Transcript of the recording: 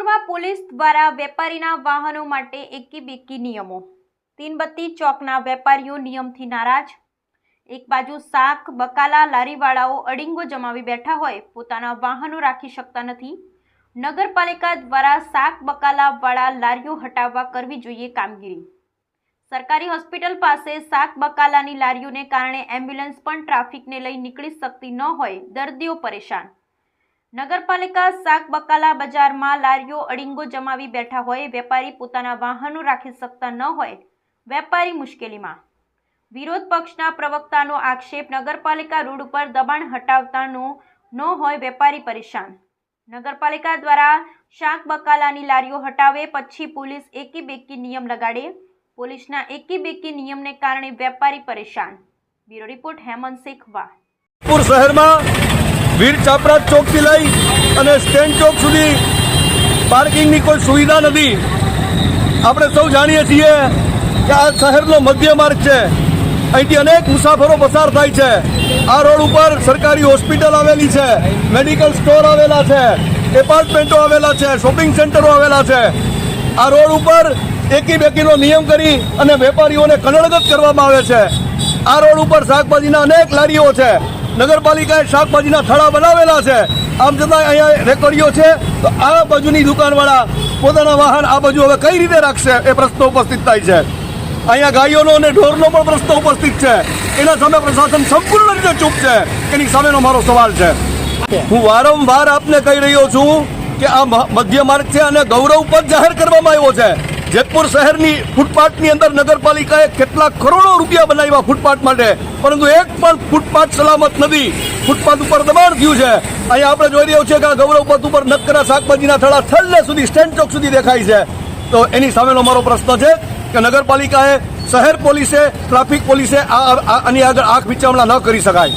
જેતપુરમાં police દ્વારા વેપારીના વાહનો માટે એકી બેકી નિયમો। તીનબત્તી ચોકના વેપારીઓ નિયમથી નારાજ। એક બાજુ શાક બકાલા લારીવાળાઓ અડીંગો જમાવી બેઠા હોય પોતાના વાહનો રાખી શકતા નથી। નગરપાલિકા દ્વારા શાક બકાલાવાળા લારીઓ હટાવવા કરવી જોઈએ કામગીરી। સરકારી હોસ્પિટલ પાસે શાક બકાલાની લારીઓને કારણે એમ્બ્યુલન્સ પણ ટ્રાફિકને લઈ નીકળી શકતી ન હોય, દર્દીઓ પરેશાન। નગરપાલિકા શાક બકાલા બજારમાં લારીઓ અડીંગો જમાવી બેઠા હોય, વેપારી પોતાના વાહનો રાખી શકતા ન હોય, વેપારી મુશ્કેલીમાં। વિરોધ પક્ષના પ્રવક્તાનો આક્ષેપ, નગરપાલિકા રોડ ઉપર દબાણ હટાવતાનો ન હોય, વેપારી પરેશાન। નગરપાલિકા દ્વારા શાક બકાલાની લારીઓ હટાવે પછી પોલીસ એકી બેકી નિયમ લગાડે। પોલીસના એકી બેકી નિયમને કારણે વેપારી પરેશાન। બ્યુરો રિપોર્ટ હેમંત શેખ વાહ। જેતપુર શહેરમાં વીર ચાપરાજ ચોકથી લઈ અને સ્ટેન્ડ ચોક સુધી પાર્કિંગની કોઈ સુવિધા નથી। આપણે સૌ જાણીએ છીએ કે આ શહેરનો મધ્ય માર્ગ છે, અહીંથી અનેક મુસાફરો પસાર થાય છે। આ રોડ ઉપર સરકારી હોસ્પિટલ આવેલી છે, મેડિકલ સ્ટોર આવેલા છે, એપાર્ટમેન્ટો આવેલા છે, શોપિંગ સેન્ટરો આવેલા છે। આ રોડ ઉપર એકી બેકીનો નિયમ કરી અને વેપારીઓને કનડગત કરવામાં આવે છે। આ રોડ ઉપર શાકભાજીના અનેક લારીઓ છે, નગરપાલિકાએ શાકભાજીના થડા બનાવેલા છે, આમ છતાં અહીંયા રેકડીઓ છે, તો આ બાજુની દુકાનવાળા પોતાના વાહન આ બાજુ હવે કઈ રીતે રાખશે એ પ્રશ્ન ઉપસ્થિત થાય છે। અહીંયા ગાયોનો અને ઢોરનો પણ પ્રશ્ન ઉપસ્થિત છે, એના સામે પ્રશાસન સંપૂર્ણ રીતે ચૂપ છે, એની સામેનો મારો સવાલ છે। હું વારંવાર આપને કહી રહ્યો છું કે આ મધ્ય માર્ગ છે અને ગૌરવ પદ જાહેર કરવામાં આવ્યો છે। જેતપુર શહેરની ફૂટપાથની અંદર નગરપાલિકાએ કેટલાક કરોડો રૂપિયા બનાવ્યા ફૂટપાથ માટે, પરંતુ એક પણ ફૂટપાથ સલામત નથી। ફૂટપાથ ઉપર દબાણ થયું છે। અહીંયા આપણે જોઈ રહ્યો છે કે આ ગૌરવ પથ ઉપર નકરા શાકભાજીના થડા છેલ્લે સુધી સ્ટેન્ડ ચોક સુધી દેખાય છે। તો એની સામેનો મારો પ્રશ્ન છે કે નગરપાલિકાએ, શહેર પોલીસે, ટ્રાફિક પોલીસે આની આગળ આંખ વિચારણા ન કરી શકાય।